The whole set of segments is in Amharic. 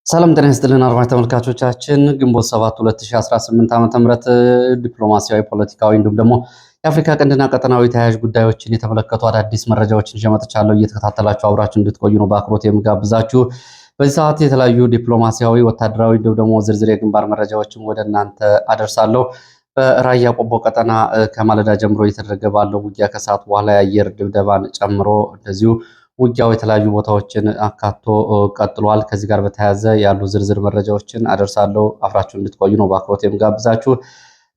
ሰላም ጤና ይስጥልን አድማጭ ተመልካቾቻችን ግንቦት 7 2018 ዓ.ም ዲፕሎማሲያዊ፣ ፖለቲካዊ እንዲሁም ደግሞ የአፍሪካ ቀንድና ቀጠናዊ ተያያዥ ጉዳዮችን የተመለከቱ አዳዲስ መረጃዎችን ይዤ መጥቻለሁ። እየተከታተላችሁ አብራችሁ እንድትቆዩ ነው በአክብሮት የምጋብዛችሁ። በዚህ ሰዓት የተለያዩ ዲፕሎማሲያዊ፣ ወታደራዊ እንዲሁም ደግሞ ዝርዝር የግንባር መረጃዎችን ወደ እናንተ አደርሳለሁ። በራያ ቆቦ ቀጠና ከማለዳ ጀምሮ እየተደረገ ባለው ውጊያ ከሰዓት በኋላ የአየር ድብደባን ጨምሮ እንደዚሁ ውጊያው የተለያዩ ቦታዎችን አካቶ ቀጥሏል። ከዚህ ጋር በተያያዘ ያሉ ዝርዝር መረጃዎችን አደርሳለሁ። አብራችሁ እንድትቆዩ ነው በአክብሮት የምጋብዛችሁ።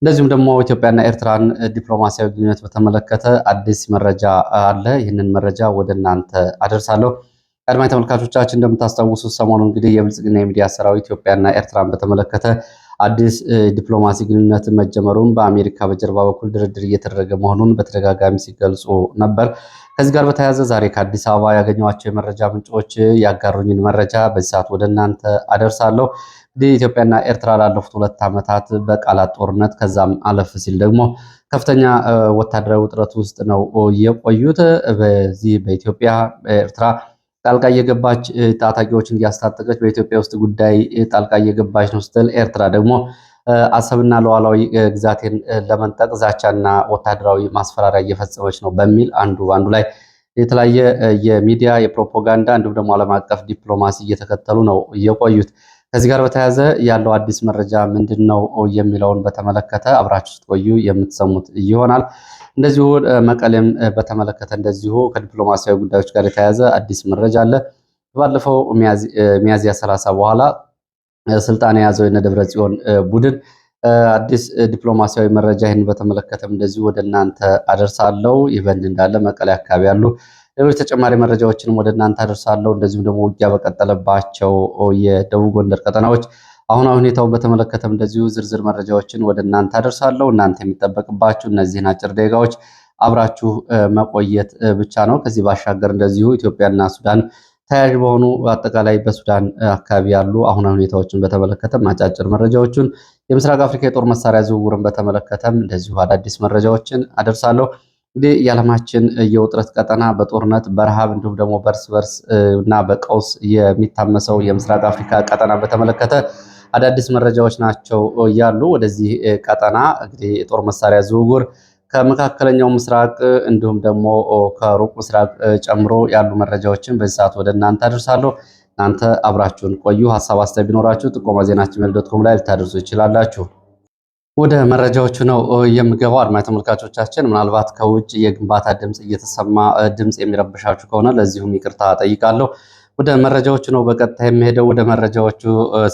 እንደዚሁም ደግሞ ኢትዮጵያና ኤርትራን ዲፕሎማሲያዊ ግንኙነት በተመለከተ አዲስ መረጃ አለ። ይህንን መረጃ ወደ እናንተ አደርሳለሁ። ቀድማይ ተመልካቾቻችን እንደምታስታውሱት ሰሞኑ እንግዲህ የብልጽግና የሚዲያ ሰራዊት ኢትዮጵያና ኤርትራን በተመለከተ አዲስ ዲፕሎማሲ ግንኙነት መጀመሩን በአሜሪካ በጀርባ በኩል ድርድር እየተደረገ መሆኑን በተደጋጋሚ ሲገልጹ ነበር። ከዚህ ጋር በተያያዘ ዛሬ ከአዲስ አበባ ያገኘኋቸው የመረጃ ምንጮች ያጋሩኝን መረጃ በዚህ ሰዓት ወደ እናንተ አደርሳለሁ። እንግዲህ ኢትዮጵያና ኤርትራ ላለፉት 2 ዓመታት በቃላት ጦርነት ከዛም አለፍ ሲል ደግሞ ከፍተኛ ወታደራዊ ውጥረት ውስጥ ነው የቆዩት። በዚህ በኢትዮጵያ ኤርትራ ጣልቃ እየገባች ታጣቂዎችን እያስታጠቀች በኢትዮጵያ ውስጥ ጉዳይ ጣልቃ እየገባች ነው ስትል፣ ኤርትራ ደግሞ አሰብና ሉዓላዊ ግዛቴን ለመንጠቅ ዛቻና ወታደራዊ ማስፈራሪያ እየፈጸመች ነው በሚል አንዱ በአንዱ ላይ የተለያየ የሚዲያ የፕሮፓጋንዳ እንዲሁም ደግሞ ዓለም አቀፍ ዲፕሎማሲ እየተከተሉ ነው የቆዩት። ከዚህ ጋር በተያያዘ ያለው አዲስ መረጃ ምንድን ነው የሚለውን በተመለከተ አብራችሁ ስትቆዩ የምትሰሙት ይሆናል። እንደዚሁ መቀሌም በተመለከተ እንደዚሁ ከዲፕሎማሲያዊ ጉዳዮች ጋር የተያያዘ አዲስ መረጃ አለ። ባለፈው ሚያዝያ 30 በኋላ ስልጣን የያዘው የደብረ ጽዮን ቡድን አዲስ ዲፕሎማሲያዊ መረጃ ይህን በተመለከተም እንደዚሁ ወደ እናንተ አደርሳለሁ። ይህ በእንዲህ እንዳለ መቀሌ አካባቢ ያሉ ሌሎች ተጨማሪ መረጃዎችንም ወደ እናንተ አደርሳለሁ። እንደዚሁም ደግሞ ውጊያ በቀጠለባቸው የደቡብ ጎንደር ቀጠናዎች አሁናዊ ሁኔታውን በተመለከተም እንደዚሁ ዝርዝር መረጃዎችን ወደ እናንተ አደርሳለሁ። እናንተ የሚጠበቅባችሁ እነዚህን አጭር ደቂቃዎች አብራችሁ መቆየት ብቻ ነው። ከዚህ ባሻገር እንደዚሁ ኢትዮጵያና ሱዳን ተያያዥ በሆኑ አጠቃላይ በሱዳን አካባቢ ያሉ አሁናዊ ሁኔታዎችን በተመለከተም አጫጭር መረጃዎችን፣ የምስራቅ አፍሪካ የጦር መሳሪያ ዝውውርን በተመለከተም እንደዚሁ አዳዲስ መረጃዎችን አደርሳለሁ። እንግዲህ የዓለማችን የውጥረት ቀጠና በጦርነት በረሃብ እንዲሁም ደግሞ በእርስ በርስ እና በቀውስ የሚታመሰው የምስራቅ አፍሪካ ቀጠና በተመለከተ አዳዲስ መረጃዎች ናቸው ያሉ። ወደዚህ ቀጠና እንግዲህ የጦር መሳሪያ ዝውውር ከመካከለኛው ምስራቅ እንዲሁም ደግሞ ከሩቅ ምስራቅ ጨምሮ ያሉ መረጃዎችን በዚህ ሰዓት ወደ እናንተ አደርሳለሁ። እናንተ አብራችሁን ቆዩ። ሀሳብ አስተያየት ቢኖራችሁ ጥቆማ@gmail.com ላይ ልታደርሱ ይችላላችሁ። ወደ መረጃዎቹ ነው የምገባው። አድማጭ ተመልካቾቻችን ምናልባት ከውጭ የግንባታ ድምፅ እየተሰማ ድምፅ የሚረብሻችሁ ከሆነ ለዚሁም ይቅርታ ጠይቃለሁ። ወደ መረጃዎቹ ነው በቀጥታ የሚሄደው። ወደ መረጃዎቹ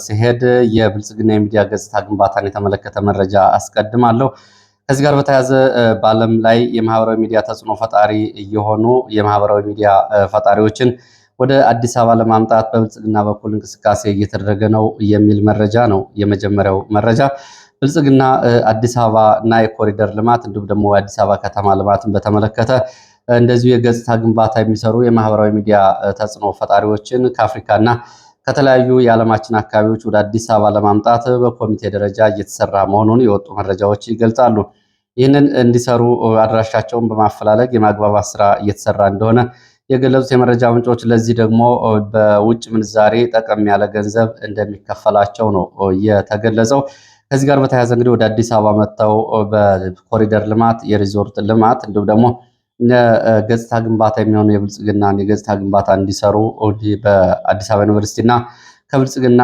ሲሄድ የብልጽግና የሚዲያ ገጽታ ግንባታን የተመለከተ መረጃ አስቀድማለሁ። ከዚህ ጋር በተያያዘ በዓለም ላይ የማህበራዊ ሚዲያ ተጽዕኖ ፈጣሪ የሆኑ የማህበራዊ ሚዲያ ፈጣሪዎችን ወደ አዲስ አበባ ለማምጣት በብልጽግና በኩል እንቅስቃሴ እየተደረገ ነው የሚል መረጃ ነው የመጀመሪያው መረጃ። ብልጽግና አዲስ አበባ እና የኮሪደር ልማት እንዲሁም ደግሞ የአዲስ አበባ ከተማ ልማትን በተመለከተ እንደዚሁ የገጽታ ግንባታ የሚሰሩ የማህበራዊ ሚዲያ ተጽዕኖ ፈጣሪዎችን ከአፍሪካና ከተለያዩ የዓለማችን አካባቢዎች ወደ አዲስ አበባ ለማምጣት በኮሚቴ ደረጃ እየተሰራ መሆኑን የወጡ መረጃዎች ይገልጻሉ። ይህንን እንዲሰሩ አድራሻቸውን በማፈላለግ የማግባባት ስራ እየተሰራ እንደሆነ የገለጹት የመረጃ ምንጮች ለዚህ ደግሞ በውጭ ምንዛሬ ጠቀም ያለ ገንዘብ እንደሚከፈላቸው ነው የተገለጸው። ከዚህ ጋር በተያያዘ እንግዲህ ወደ አዲስ አበባ መጥተው በኮሪደር ልማት፣ የሪዞርት ልማት እንዲሁም ደግሞ ገጽታ ግንባታ የሚሆኑ የብልጽግናን የገጽታ ግንባታ እንዲሰሩ በአዲስ አበባ ዩኒቨርሲቲ እና ከብልጽግና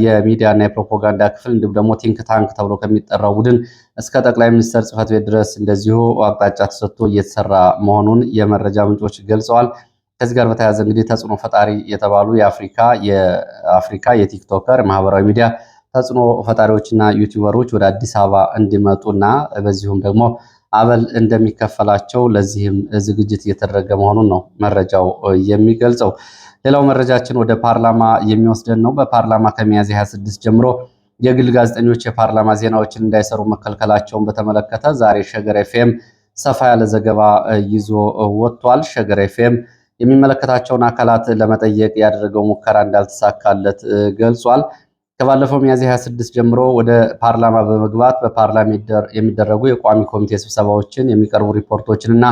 የሚዲያና የፕሮፓጋንዳ ክፍል እንዲሁም ደግሞ ቲንክ ታንክ ተብሎ ከሚጠራው ቡድን እስከ ጠቅላይ ሚኒስትር ጽሕፈት ቤት ድረስ እንደዚሁ አቅጣጫ ተሰጥቶ እየተሰራ መሆኑን የመረጃ ምንጮች ገልጸዋል። ከዚህ ጋር በተያያዘ እንግዲህ ተጽዕኖ ፈጣሪ የተባሉ የአፍሪካ የቲክቶከር ማህበራዊ ሚዲያ ተጽዕኖ ፈጣሪዎችና ዩቲዩበሮች ወደ አዲስ አበባ እንዲመጡና በዚሁም ደግሞ አበል እንደሚከፈላቸው ለዚህም ዝግጅት እየተደረገ መሆኑን ነው መረጃው የሚገልጸው። ሌላው መረጃችን ወደ ፓርላማ የሚወስደን ነው። በፓርላማ ከሚያዝያ 26 ጀምሮ የግል ጋዜጠኞች የፓርላማ ዜናዎችን እንዳይሰሩ መከልከላቸውን በተመለከተ ዛሬ ሸገር ኤፍኤም ሰፋ ያለ ዘገባ ይዞ ወጥቷል። ሸገር ኤፍኤም የሚመለከታቸውን አካላት ለመጠየቅ ያደረገው ሙከራ እንዳልተሳካለት ገልጿል። ከባለፈው ሚያዝያ 26 ጀምሮ ወደ ፓርላማ በመግባት በፓርላማ የሚደረጉ የቋሚ ኮሚቴ ስብሰባዎችን፣ የሚቀርቡ ሪፖርቶችን እና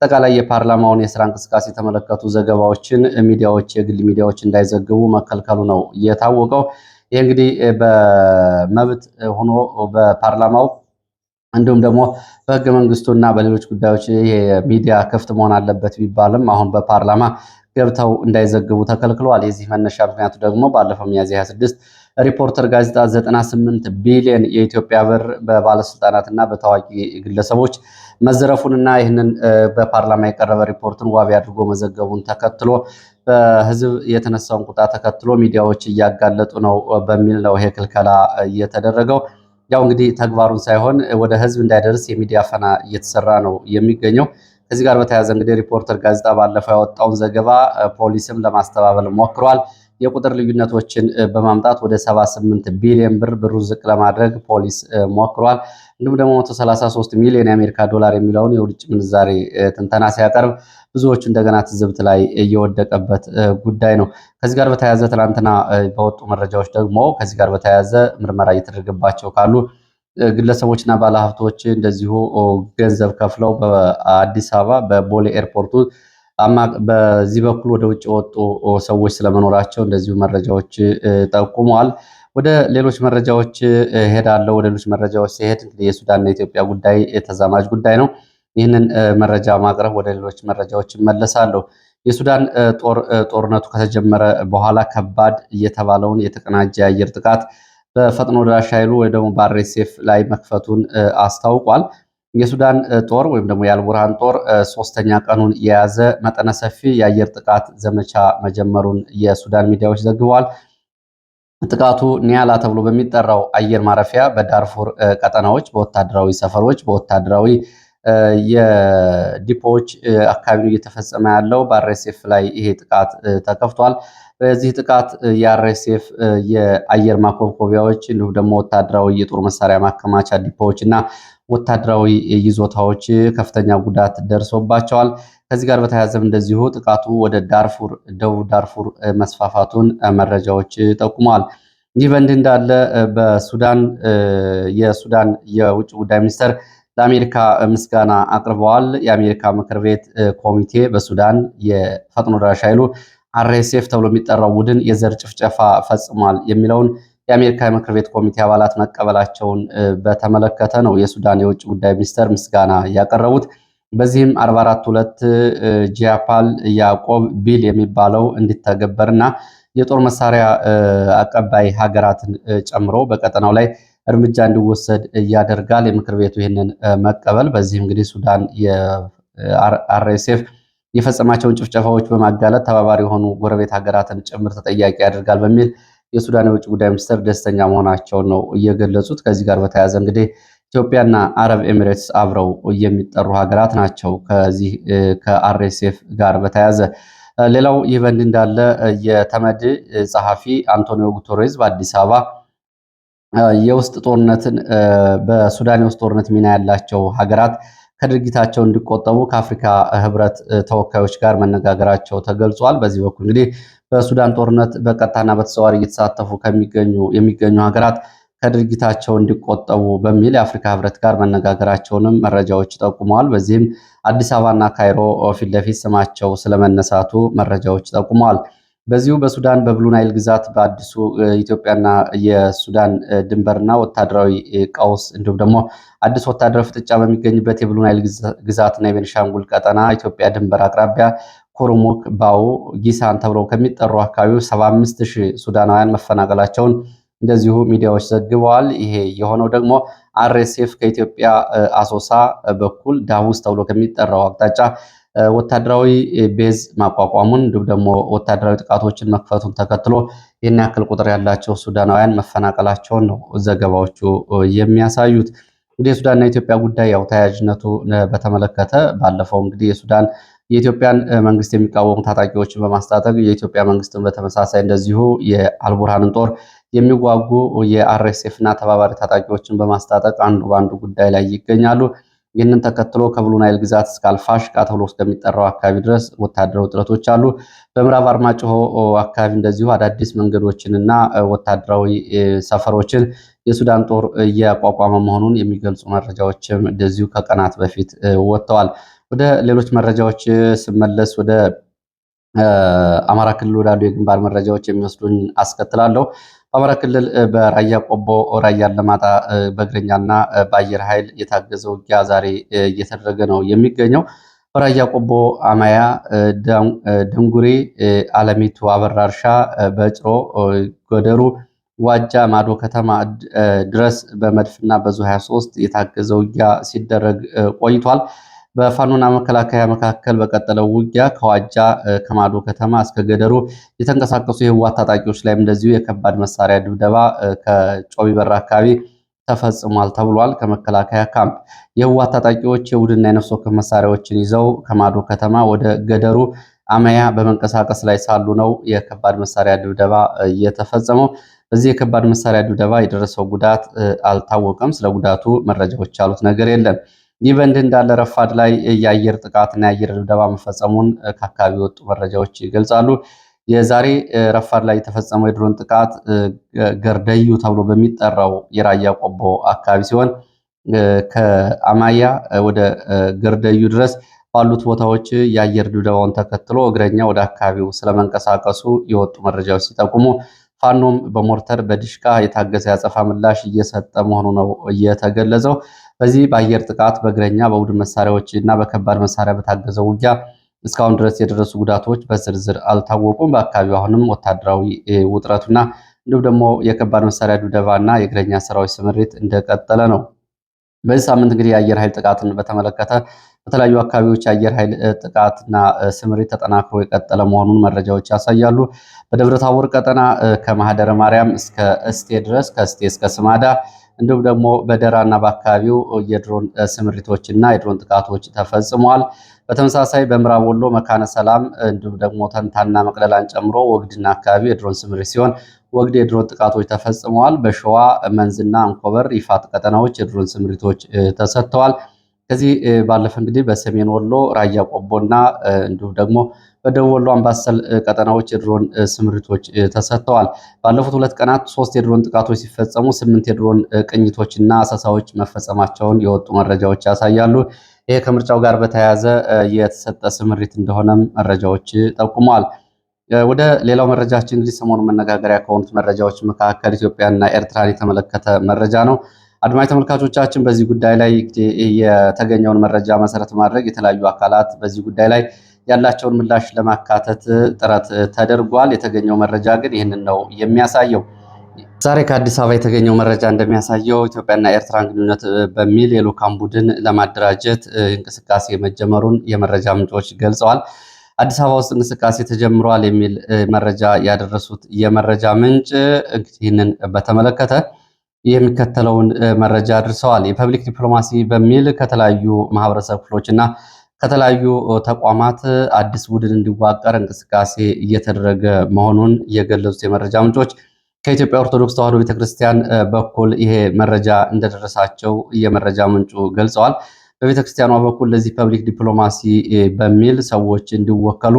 አጠቃላይ የፓርላማውን የስራ እንቅስቃሴ የተመለከቱ ዘገባዎችን ሚዲያዎች፣ የግል ሚዲያዎች እንዳይዘግቡ መከልከሉ ነው የታወቀው። ይህ እንግዲህ በመብት ሆኖ በፓርላማው እንዲሁም ደግሞ በህገ መንግስቱና በሌሎች ጉዳዮች ሚዲያ ክፍት መሆን አለበት ቢባልም አሁን በፓርላማ ገብተው እንዳይዘግቡ ተከልክለዋል። የዚህ መነሻ ምክንያቱ ደግሞ ባለፈው ሚያዝያ 26 ሪፖርተር ጋዜጣ 98 ቢሊዮን የኢትዮጵያ ብር በባለስልጣናትና በታዋቂ ግለሰቦች መዘረፉንና ይህንን በፓርላማ የቀረበ ሪፖርትን ዋቢ አድርጎ መዘገቡን ተከትሎ በህዝብ የተነሳውን ቁጣ ተከትሎ ሚዲያዎች እያጋለጡ ነው በሚል ነው ይሄ ክልከላ እየተደረገው። ያው እንግዲህ ተግባሩን ሳይሆን ወደ ህዝብ እንዳይደርስ የሚዲያ ፈና እየተሰራ ነው የሚገኘው። ከዚህ ጋር በተያያዘ እንግዲህ ሪፖርተር ጋዜጣ ባለፈው ያወጣውን ዘገባ ፖሊስም ለማስተባበል ሞክሯል። የቁጥር ልዩነቶችን በማምጣት ወደ 78 ቢሊዮን ብር ዝቅ ለማድረግ ፖሊስ ሞክሯል። እንዲሁም ደግሞ 133 ሚሊዮን የአሜሪካ ዶላር የሚለውን የውጭ ምንዛሬ ትንተና ሲያቀርብ ብዙዎቹ እንደገና ትዝብት ላይ እየወደቀበት ጉዳይ ነው። ከዚህ ጋር በተያያዘ ትናንትና በወጡ መረጃዎች ደግሞ ከዚህ ጋር በተያያዘ ምርመራ እየተደረገባቸው ካሉ ግለሰቦችና ባለሀብቶች እንደዚሁ ገንዘብ ከፍለው በአዲስ አበባ በቦሌ ኤርፖርቱ በዚህ በኩል ወደ ውጭ የወጡ ሰዎች ስለመኖራቸው እንደዚሁ መረጃዎች ጠቁመዋል። ወደ ሌሎች መረጃዎች ሄዳለሁ። ወደ ሌሎች መረጃዎች ሲሄድ እንግዲህ የሱዳንና የኢትዮጵያ ጉዳይ የተዛማጅ ጉዳይ ነው። ይህንን መረጃ ማቅረብ ወደ ሌሎች መረጃዎች እመለሳለሁ። የሱዳን ጦርነቱ ከተጀመረ በኋላ ከባድ የተባለውን የተቀናጀ የአየር ጥቃት በፈጥኖ ደራሽ ኃይሉ ወይ ደግሞ በአርኤስኤፍ ላይ መክፈቱን አስታውቋል። የሱዳን ጦር ወይም ደግሞ የአልቡርሃን ጦር ሶስተኛ ቀኑን የያዘ መጠነ ሰፊ የአየር ጥቃት ዘመቻ መጀመሩን የሱዳን ሚዲያዎች ዘግበዋል። ጥቃቱ ኒያላ ተብሎ በሚጠራው አየር ማረፊያ በዳርፉር ቀጠናዎች፣ በወታደራዊ ሰፈሮች፣ በወታደራዊ የዲፖዎች አካባቢ እየተፈጸመ ያለው በአርኤስኤፍ ላይ ይሄ ጥቃት ተከፍቷል። በዚህ ጥቃት የአርኤስኤፍ የአየር ማኮብኮቢያዎች እንዲሁም ደግሞ ወታደራዊ የጦር መሳሪያ ማከማቻ ዲፖዎች እና ወታደራዊ ይዞታዎች ከፍተኛ ጉዳት ደርሶባቸዋል። ከዚህ ጋር በተያያዘም እንደዚሁ ጥቃቱ ወደ ዳርፉር ደቡብ ዳርፉር መስፋፋቱን መረጃዎች ጠቁመዋል። ይህ በእንዲህ እንዳለ የሱዳን የውጭ ጉዳይ ሚኒስትር ለአሜሪካ ምስጋና አቅርበዋል። የአሜሪካ ምክር ቤት ኮሚቴ በሱዳን የፈጥኖ ደራሽ ኃይሉ አርኤስኤፍ ተብሎ የሚጠራው ቡድን የዘር ጭፍጨፋ ፈጽሟል የሚለውን የአሜሪካ የምክር ቤት ኮሚቴ አባላት መቀበላቸውን በተመለከተ ነው የሱዳን የውጭ ጉዳይ ሚኒስተር ምስጋና ያቀረቡት። በዚህም 442 ጂያፓል ያዕቆብ ቢል የሚባለው እንዲተገበርና የጦር መሳሪያ አቀባይ ሀገራትን ጨምሮ በቀጠናው ላይ እርምጃ እንዲወሰድ ያደርጋል የምክር ቤቱ ይህንን መቀበል። በዚህ እንግዲህ ሱዳን የአርኤስኤፍ የፈጸማቸውን ጭፍጨፋዎች በማጋለጥ ተባባሪ የሆኑ ጎረቤት ሀገራትን ጭምር ተጠያቂ ያደርጋል በሚል የሱዳን የውጭ ጉዳይ ሚኒስትር ደስተኛ መሆናቸውን ነው እየገለጹት። ከዚህ ጋር በተያያዘ እንግዲህ ኢትዮጵያና አረብ ኤሚሬትስ አብረው የሚጠሩ ሀገራት ናቸው። ከዚህ ከአርኤስኤፍ ጋር በተያያዘ ሌላው ይህ በእንዲህ እንዳለ የተመድ ጸሐፊ አንቶኒዮ ጉተሬዝ በአዲስ አበባ የውስጥ ጦርነትን በሱዳን የውስጥ ጦርነት ሚና ያላቸው ሀገራት ከድርጊታቸው እንዲቆጠቡ ከአፍሪካ ህብረት ተወካዮች ጋር መነጋገራቸው ተገልጿል። በዚህ በኩል እንግዲህ በሱዳን ጦርነት በቀጥታና በተዘዋዋሪ እየተሳተፉ የሚገኙ ሀገራት ከድርጊታቸው እንዲቆጠቡ በሚል የአፍሪካ ህብረት ጋር መነጋገራቸውንም መረጃዎች ጠቁመዋል። በዚህም አዲስ አበባና ካይሮ ፊት ለፊት ስማቸው ስለመነሳቱ መረጃዎች ጠቁመዋል። በዚሁ በሱዳን በብሉ ናይል ግዛት በአዲሱ ኢትዮጵያና የሱዳን ድንበርና ወታደራዊ ቀውስ እንዲሁም ደግሞ አዲስ ወታደራዊ ፍጥጫ በሚገኝበት የብሉ ናይል ግዛትና የቤኒሻንጉል ቀጠና ኢትዮጵያ ድንበር አቅራቢያ ኩርሙክ፣ ባው፣ ጊሳን ተብለው ከሚጠሩ አካባቢዎች 75,000 ሱዳናውያን መፈናቀላቸውን እንደዚሁ ሚዲያዎች ዘግበዋል። ይሄ የሆነው ደግሞ አርኤስኤፍ ከኢትዮጵያ አሶሳ በኩል ዳቡስ ተብሎ ከሚጠራው አቅጣጫ ወታደራዊ ቤዝ ማቋቋሙን እንዲሁም ደግሞ ወታደራዊ ጥቃቶችን መክፈቱን ተከትሎ ይህን ያክል ቁጥር ያላቸው ሱዳናውያን መፈናቀላቸውን ነው ዘገባዎቹ የሚያሳዩት። እንግዲህ የሱዳንና የኢትዮጵያ ጉዳይ ያው ተያያዥነቱ በተመለከተ ባለፈው እንግዲህ የኢትዮጵያን መንግስት የሚቃወሙ ታጣቂዎችን በማስታጠቅ የኢትዮጵያ መንግስትን በተመሳሳይ እንደዚሁ የአልቡርሃንን ጦር የሚዋጉ የአርኤስኤፍ እና ተባባሪ ታጣቂዎችን በማስታጠቅ አንዱ በአንዱ ጉዳይ ላይ ይገኛሉ። ይህንን ተከትሎ ከብሉ ናይል ግዛት እስከ አልፋሽቃ ተብሎ እስከሚጠራው አካባቢ ድረስ ወታደራዊ ጥረቶች አሉ። በምዕራብ አርማጭሆ አካባቢ እንደዚሁ አዳዲስ መንገዶችንና ወታደራዊ ሰፈሮችን የሱዳን ጦር እያቋቋመ መሆኑን የሚገልጹ መረጃዎችም እንደዚሁ ከቀናት በፊት ወጥተዋል። ወደ ሌሎች መረጃዎች ስመለስ ወደ አማራ ክልል ወዳሉ የግንባር መረጃዎች የሚወስዱን አስከትላለሁ። በአማራ ክልል በራያ ቆቦ፣ ራያ አላማጣ በእግረኛና በአየር ኃይል የታገዘ ውጊያ ዛሬ እየተደረገ ነው የሚገኘው። በራያ ቆቦ አማያ፣ ድንጉሬ፣ አለሚቱ፣ አበራ እርሻ፣ በጭሮ፣ ጎደሩ፣ ዋጃ ማዶ ከተማ ድረስ በመድፍና በዙ 23 የታገዘ ውጊያ ሲደረግ ቆይቷል። በፋኖና መከላከያ መካከል በቀጠለው ውጊያ ከዋጃ ከማዶ ከተማ እስከ ገደሩ የተንቀሳቀሱ የህወሓት ታጣቂዎች ላይም እንደዚሁ የከባድ መሳሪያ ድብደባ ከጮቢበር አካባቢ ተፈጽሟል ተብሏል። ከመከላከያ ካምፕ የህወሓት ታጣቂዎች የቡድንና የነፍስ ወከፍ መሳሪያዎችን ይዘው ከማዶ ከተማ ወደ ገደሩ አመያ በመንቀሳቀስ ላይ ሳሉ ነው የከባድ መሳሪያ ድብደባ የተፈጸመው። በዚህ የከባድ መሳሪያ ድብደባ የደረሰው ጉዳት አልታወቀም። ስለ ጉዳቱ መረጃዎች ያሉት ነገር የለም። ይህ በእንዲህ እንዳለ ረፋድ ላይ የአየር ጥቃትና የአየር ድብደባ መፈጸሙን ከአካባቢ የወጡ መረጃዎች ይገልጻሉ። የዛሬ ረፋድ ላይ የተፈጸመው የድሮን ጥቃት ገርደዩ ተብሎ በሚጠራው የራያ ቆቦ አካባቢ ሲሆን ከአማያ ወደ ገርደዩ ድረስ ባሉት ቦታዎች የአየር ድብደባውን ተከትሎ እግረኛ ወደ አካባቢው ስለመንቀሳቀሱ የወጡ መረጃዎች ሲጠቁሙ ፋኖም በሞርተር በዲሽቃ የታገዘ ያጸፋ ምላሽ እየሰጠ መሆኑ ነው የተገለጸው። በዚህ በአየር ጥቃት በእግረኛ በቡድን መሳሪያዎች እና በከባድ መሳሪያ በታገዘው ውጊያ እስካሁን ድረስ የደረሱ ጉዳቶች በዝርዝር አልታወቁም። በአካባቢው አሁንም ወታደራዊ ውጥረቱና እንዲሁም ደግሞ የከባድ መሳሪያ ድብደባና የእግረኛ ሰራዊት ስምሪት እንደቀጠለ ነው። በዚህ ሳምንት እንግዲህ የአየር ኃይል ጥቃትን በተመለከተ በተለያዩ አካባቢዎች የአየር ኃይል ጥቃትና ስምሪት ተጠናክሮ የቀጠለ መሆኑን መረጃዎች ያሳያሉ። በደብረ ታቦር ቀጠና ከማህደረ ማርያም እስከ እስቴ ድረስ ከእስቴ እስከ ስማዳ እንዲሁም ደግሞ በደራና በአካባቢው የድሮን ስምሪቶችና የድሮን ጥቃቶች ተፈጽመዋል። በተመሳሳይ በምዕራብ ወሎ መካነ ሰላም እንዲሁም ደግሞ ተንታና መቅለላን ጨምሮ ወግድና አካባቢው የድሮን ስምሪት ሲሆን ወግድ የድሮን ጥቃቶች ተፈጽመዋል። በሸዋ መንዝና አንኮበር ይፋት ቀጠናዎች የድሮን ስምሪቶች ተሰጥተዋል። ከዚህ ባለፈ እንግዲህ በሰሜን ወሎ ራያ ቆቦና እንዲሁም ደግሞ በደቡብ ወሎ አምባሰል ቀጠናዎች የድሮን ስምሪቶች ተሰጥተዋል። ባለፉት 2 ቀናት 3 የድሮን ጥቃቶች ሲፈጸሙ 8 የድሮን ቅኝቶችና አሰሳዎች መፈጸማቸውን የወጡ መረጃዎች ያሳያሉ። ይሄ ከምርጫው ጋር በተያያዘ የተሰጠ ስምሪት እንደሆነም መረጃዎች ጠቁመዋል። ወደ ሌላው መረጃችን እንግዲህ ሰሞኑን መነጋገሪያ ከሆኑት መረጃዎች መካከል ኢትዮጵያና ኤርትራን የተመለከተ መረጃ ነው። አድማጭ ተመልካቾቻችን በዚህ ጉዳይ ላይ የተገኘውን መረጃ መሰረት ማድረግ የተለያዩ አካላት በዚህ ጉዳይ ላይ ያላቸውን ምላሽ ለማካተት ጥረት ተደርጓል። የተገኘው መረጃ ግን ይህንን ነው የሚያሳየው። ዛሬ ከአዲስ አበባ የተገኘው መረጃ እንደሚያሳየው ኢትዮጵያና ኤርትራን ግንኙነት በሚል የልዑካን ቡድን ለማደራጀት እንቅስቃሴ መጀመሩን የመረጃ ምንጮች ገልጸዋል። አዲስ አበባ ውስጥ እንቅስቃሴ ተጀምሯል የሚል መረጃ ያደረሱት የመረጃ ምንጭ ይህንን በተመለከተ የሚከተለውን መረጃ አድርሰዋል። የፐብሊክ ዲፕሎማሲ በሚል ከተለያዩ ማህበረሰብ ክፍሎች እና ከተለያዩ ተቋማት አዲስ ቡድን እንዲዋቀር እንቅስቃሴ እየተደረገ መሆኑን የገለጹት የመረጃ ምንጮች ከኢትዮጵያ ኦርቶዶክስ ተዋሕዶ ቤተክርስቲያን በኩል ይሄ መረጃ እንደደረሳቸው የመረጃ ምንጩ ገልጸዋል። በቤተክርስቲያኗ በኩል ለዚህ ፐብሊክ ዲፕሎማሲ በሚል ሰዎች እንዲወከሉ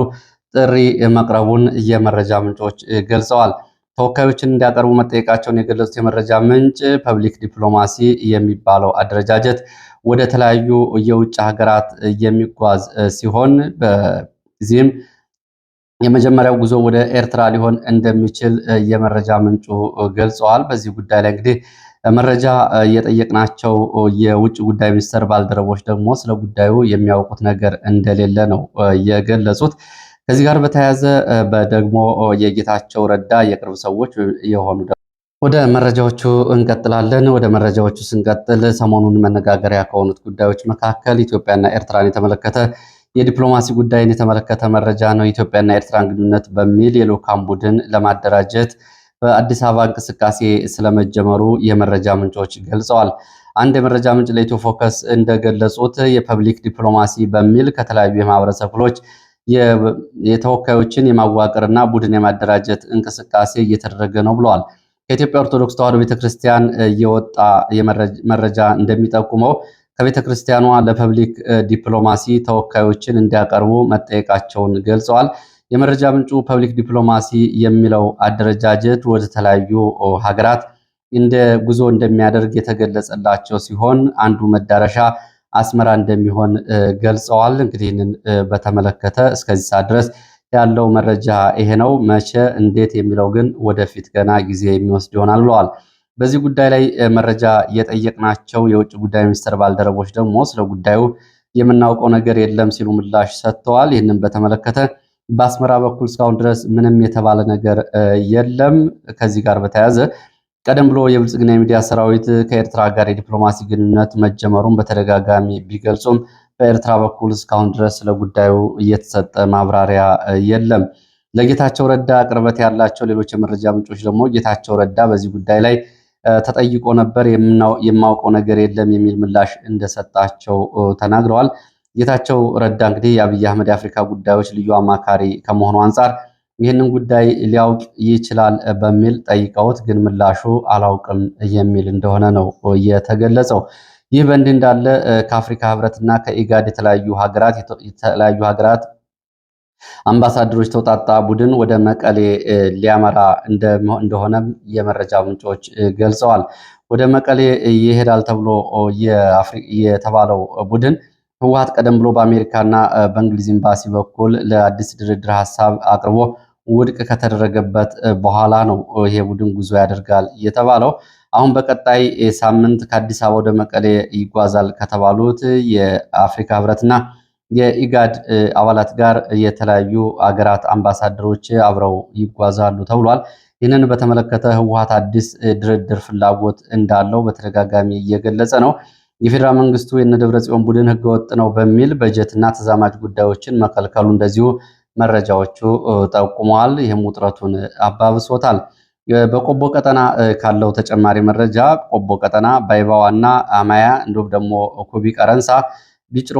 ጥሪ መቅረቡን የመረጃ ምንጮች ገልጸዋል። ተወካዮችን እንዲያቀርቡ መጠየቃቸውን የገለጹት የመረጃ ምንጭ ፐብሊክ ዲፕሎማሲ የሚባለው አደረጃጀት ወደ ተለያዩ የውጭ ሀገራት የሚጓዝ ሲሆን በዚህም የመጀመሪያው ጉዞ ወደ ኤርትራ ሊሆን እንደሚችል የመረጃ ምንጩ ገልጸዋል። በዚህ ጉዳይ ላይ እንግዲህ መረጃ የጠየቅናቸው የውጭ ጉዳይ ሚኒስቴር ባልደረቦች ደግሞ ስለ ጉዳዩ የሚያውቁት ነገር እንደሌለ ነው የገለጹት። ከዚህ ጋር በተያያዘ ደግሞ የጌታቸው ረዳ የቅርብ ሰዎች የሆኑ ወደ መረጃዎቹ እንቀጥላለን። ወደ መረጃዎቹ ስንቀጥል ሰሞኑን መነጋገሪያ ከሆኑት ጉዳዮች መካከል ኢትዮጵያና ኤርትራን የተመለከተ የዲፕሎማሲ ጉዳይን የተመለከተ መረጃ ነው። ኢትዮጵያና ኤርትራን ግንኙነት በሚል የልዑካን ቡድን ለማደራጀት በአዲስ አበባ እንቅስቃሴ ስለመጀመሩ የመረጃ ምንጮች ገልጸዋል። አንድ የመረጃ ምንጭ ለኢትዮ ፎከስ እንደገለጹት የፐብሊክ ዲፕሎማሲ በሚል ከተለያዩ የማህበረሰብ ክፍሎች የተወካዮችን የማዋቀርና ቡድን የማደራጀት እንቅስቃሴ እየተደረገ ነው ብለዋል። ከኢትዮጵያ ኦርቶዶክስ ተዋሕዶ ቤተክርስቲያን የወጣ መረጃ እንደሚጠቁመው ከቤተክርስቲያኗ ለፐብሊክ ዲፕሎማሲ ተወካዮችን እንዲያቀርቡ መጠየቃቸውን ገልጸዋል። የመረጃ ምንጩ ፐብሊክ ዲፕሎማሲ የሚለው አደረጃጀት ወደ ተለያዩ ሀገራት እንደ ጉዞ እንደሚያደርግ የተገለጸላቸው ሲሆን አንዱ መዳረሻ አስመራ እንደሚሆን ገልጸዋል። እንግዲህ ይህንን በተመለከተ እስከዚህ ሰዓት ድረስ ያለው መረጃ ይሄ ነው። መቼ እንዴት የሚለው ግን ወደፊት ገና ጊዜ የሚወስድ ይሆናል ብለዋል። በዚህ ጉዳይ ላይ መረጃ የጠየቅናቸው የውጭ ጉዳይ ሚኒስቴር ባልደረቦች ደግሞ ስለ ጉዳዩ የምናውቀው ነገር የለም ሲሉ ምላሽ ሰጥተዋል። ይህንን በተመለከተ በአስመራ በኩል እስካሁን ድረስ ምንም የተባለ ነገር የለም። ከዚህ ጋር በተያያዘ ቀደም ብሎ የብልጽግና የሚዲያ ሰራዊት ከኤርትራ ጋር የዲፕሎማሲ ግንኙነት መጀመሩን በተደጋጋሚ ቢገልጹም በኤርትራ በኩል እስካሁን ድረስ ስለ ጉዳዩ እየተሰጠ ማብራሪያ የለም። ለጌታቸው ረዳ ቅርበት ያላቸው ሌሎች የመረጃ ምንጮች ደግሞ ጌታቸው ረዳ በዚህ ጉዳይ ላይ ተጠይቆ ነበር፣ የማውቀው ነገር የለም የሚል ምላሽ እንደሰጣቸው ተናግረዋል። ጌታቸው ረዳ እንግዲህ የአብይ አህመድ የአፍሪካ ጉዳዮች ልዩ አማካሪ ከመሆኑ አንጻር ይህንን ጉዳይ ሊያውቅ ይችላል በሚል ጠይቀውት ግን ምላሹ አላውቅም የሚል እንደሆነ ነው የተገለጸው። ይህ በእንዲህ እንዳለ ከአፍሪካ ህብረትና ከኢጋድ የተለያዩ ሀገራት አምባሳደሮች ተውጣጣ ቡድን ወደ መቀሌ ሊያመራ እንደሆነ የመረጃ ምንጮች ገልጸዋል። ወደ መቀሌ ይሄዳል ተብሎ የተባለው ቡድን ህወሓት ቀደም ብሎ በአሜሪካና በእንግሊዝ ኤምባሲ በኩል ለአዲስ ድርድር ሀሳብ አቅርቦ ውድቅ ከተደረገበት በኋላ ነው ይሄ ቡድን ጉዞ ያደርጋል የተባለው። አሁን በቀጣይ ሳምንት ከአዲስ አበባ ወደ መቀሌ ይጓዛል ከተባሉት የአፍሪካ ህብረትና የኢጋድ አባላት ጋር የተለያዩ አገራት አምባሳደሮች አብረው ይጓዛሉ ተብሏል። ይህንን በተመለከተ ህወሓት አዲስ ድርድር ፍላጎት እንዳለው በተደጋጋሚ እየገለጸ ነው። የፌዴራል መንግስቱ የደብረ ጽዮን ቡድን ህገወጥ ነው በሚል በጀትና ተዛማጅ ጉዳዮችን መከልከሉ እንደዚሁ መረጃዎቹ ጠቁመዋል። ይህም ውጥረቱን አባብሶታል። በቆቦ ቀጠና ካለው ተጨማሪ መረጃ ቆቦ ቀጠና ባይባዋና አማያ እንዲሁም ደግሞ ኩቢ ቀረንሳ ቢጭሮ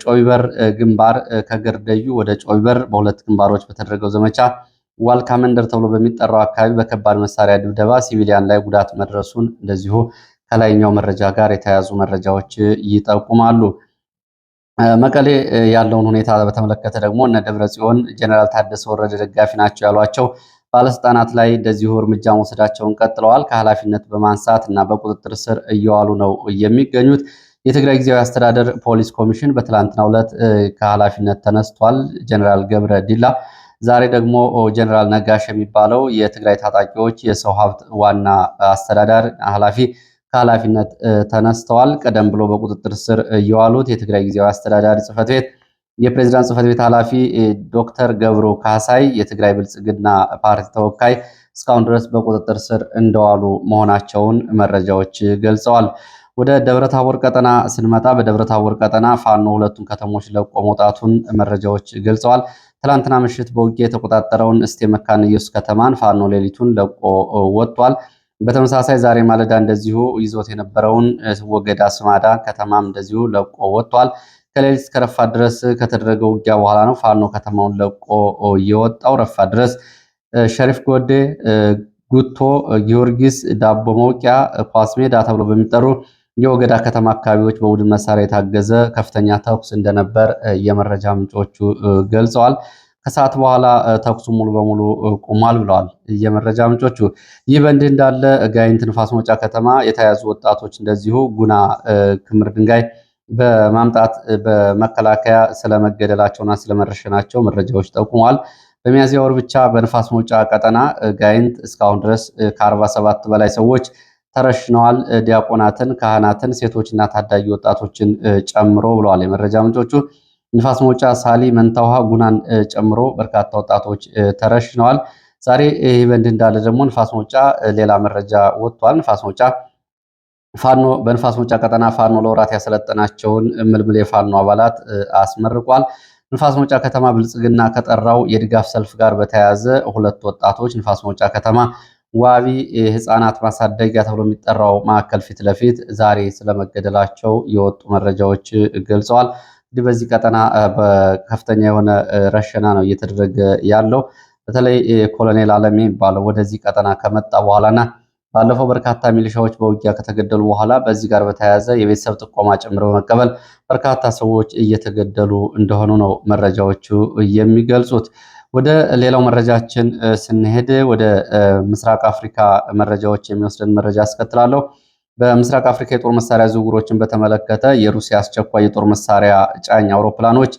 ጮይበር ግንባር ከገርደዩ ወደ ጮይበር በሁለት ግንባሮች በተደረገው ዘመቻ ዋልካ መንደር ተብሎ በሚጠራው አካባቢ በከባድ መሳሪያ ድብደባ ሲቪሊያን ላይ ጉዳት መድረሱን እንደዚሁ ከላይኛው መረጃ ጋር የተያያዙ መረጃዎች ይጠቁማሉ። መቀሌ ያለውን ሁኔታ በተመለከተ ደግሞ እነ ደብረ ጽዮን ጀነራል ታደሰ ወረደ ደጋፊ ናቸው ያሏቸው ባለስልጣናት ላይ እንደዚሁ እርምጃ መውሰዳቸውን ቀጥለዋል። ከኃላፊነት በማንሳት እና በቁጥጥር ስር እየዋሉ ነው የሚገኙት። የትግራይ ጊዜያዊ አስተዳደር ፖሊስ ኮሚሽን በትላንትናው ዕለት ከኃላፊነት ተነስቷል። ጀነራል ገብረ ዲላ ዛሬ ደግሞ ጀነራል ነጋሽ የሚባለው የትግራይ ታጣቂዎች የሰው ሀብት ዋና አስተዳደር ኃላፊ ከኃላፊነት ተነስተዋል። ቀደም ብሎ በቁጥጥር ስር የዋሉት የትግራይ ጊዜያዊ አስተዳዳሪ ጽሕፈት ቤት የፕሬዝዳንት ጽሕፈት ቤት ኃላፊ ዶክተር ገብሩ ካሳይ የትግራይ ብልጽግና ፓርቲ ተወካይ እስካሁን ድረስ በቁጥጥር ስር እንደዋሉ መሆናቸውን መረጃዎች ገልጸዋል። ወደ ደብረታቦር ቀጠና ስንመጣ በደብረታቦር ቀጠና ፋኖ ሁለቱን ከተሞች ለቆ መውጣቱን መረጃዎች ገልጸዋል። ትላንትና ምሽት በውጊያ የተቆጣጠረውን እስቴ መካነ ኢየሱስ ከተማን ፋኖ ሌሊቱን ለቆ ወጥቷል። በተመሳሳይ ዛሬ ማለዳ እንደዚሁ ይዞት የነበረውን ወገዳ ስማዳ ከተማም እንደዚሁ ለቆ ወጥቷል። ከሌሊት እስከ ረፋድ ድረስ ከተደረገው ውጊያ በኋላ ነው ፋኖ ከተማውን ለቆ የወጣው። ረፋድ ድረስ ሸሪፍ ጎዴ፣ ጉቶ፣ ጊዮርጊስ፣ ዳቦ መውቂያ፣ ኳስ ሜዳ ተብሎ በሚጠሩ የወገዳ ከተማ አካባቢዎች በቡድን መሳሪያ የታገዘ ከፍተኛ ተኩስ እንደነበር የመረጃ ምንጮቹ ገልጸዋል። ከሰዓት በኋላ ተኩሱ ሙሉ በሙሉ ቆሟል ብለዋል የመረጃ ምንጮቹ። ይህ በእንዲህ እንዳለ ጋይንት ንፋስ መውጫ ከተማ የተያዙ ወጣቶች እንደዚሁ ጉና ክምር ድንጋይ በማምጣት በመከላከያ ስለመገደላቸውና ስለመረሸናቸው መረጃዎች ጠቁመዋል። በሚያዝያ ወር ብቻ በንፋስ መውጫ ቀጠና ጋይንት እስካሁን ድረስ ከ47 በላይ ሰዎች ተረሽነዋል። ዲያቆናትን፣ ካህናትን፣ ሴቶችና ታዳጊ ወጣቶችን ጨምሮ ብለዋል የመረጃ ምንጮቹ። ንፋስ መውጫ፣ ሳሊ፣ መንታውሃ፣ ጉናን ጨምሮ በርካታ ወጣቶች ተረሽነዋል። ዛሬ ይህ በእንዲህ እንዳለ ደግሞ ንፋስ መውጫ ሌላ መረጃ ወጥቷል። ንፋስ መውጫ ፋኖ በንፋስ መውጫ ቀጠና ፋኖ ለወራት ያሰለጠናቸውን ምልምል የፋኖ አባላት አስመርቋል። ንፋስ መውጫ ከተማ ብልጽግና ከጠራው የድጋፍ ሰልፍ ጋር በተያያዘ ሁለት ወጣቶች ንፋስ መውጫ ከተማ ዋቢ ህፃናት ማሳደጊያ ተብሎ የሚጠራው ማዕከል ፊት ለፊት ዛሬ ስለመገደላቸው የወጡ መረጃዎች ገልጸዋል። እንግዲህ በዚህ ቀጠና በከፍተኛ የሆነ ረሸና ነው እየተደረገ ያለው። በተለይ ኮሎኔል አለሜ የሚባለው ወደዚህ ቀጠና ከመጣ በኋላና ባለፈው በርካታ ሚሊሻዎች በውጊያ ከተገደሉ በኋላ በዚህ ጋር በተያያዘ የቤተሰብ ጥቆማ ጭምር በመቀበል በርካታ ሰዎች እየተገደሉ እንደሆኑ ነው መረጃዎቹ የሚገልጹት። ወደ ሌላው መረጃችን ስንሄድ ወደ ምስራቅ አፍሪካ መረጃዎች የሚወስደን መረጃ አስከትላለሁ። በምስራቅ አፍሪካ የጦር መሳሪያ ዝውውሮችን በተመለከተ የሩሲያ አስቸኳይ የጦር መሳሪያ ጫኝ አውሮፕላኖች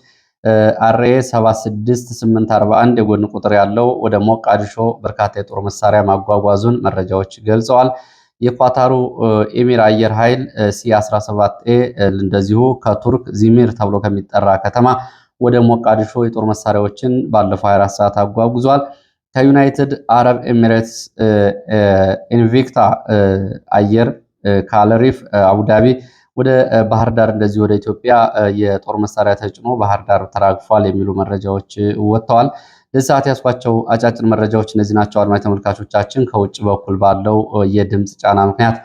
አርኤ 76841 የጎን ቁጥር ያለው ወደ ሞቃዲሾ በርካታ የጦር መሳሪያ ማጓጓዙን መረጃዎች ገልጸዋል። የኳታሩ ኤሚር አየር ኃይል ሲ17ኤ እንደዚሁ ከቱርክ ዚሚር ተብሎ ከሚጠራ ከተማ ወደ ሞቃዲሾ የጦር መሳሪያዎችን ባለፈው 24 ሰዓት አጓጉዟል። ከዩናይትድ አረብ ኤሚሬትስ ኢንቪክታ አየር ካለሪፍ አቡዳቢ ወደ ባህር ዳር እንደዚህ ወደ ኢትዮጵያ የጦር መሳሪያ ተጭኖ ባህር ዳር ተራግፏል የሚሉ መረጃዎች ወጥተዋል። ለዚህ ሰዓት ያስኳቸው አጫጭር መረጃዎች እነዚህ ናቸው። አድማጭ ተመልካቾቻችን ከውጭ በኩል ባለው የድምፅ ጫና ምክንያት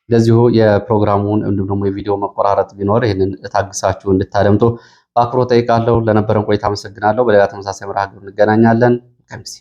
እንደዚሁ የፕሮግራሙን እንዲሁም ደግሞ የቪዲዮ መቆራረጥ ቢኖር ይህንን ታግሳችሁ እንድታደምጡ በአክብሮት ጠይቃለሁ። ለነበረን ቆይታ አመሰግናለሁ። በሌላ ተመሳሳይ መርሃ ግብር እንገናኛለን። ከምሲ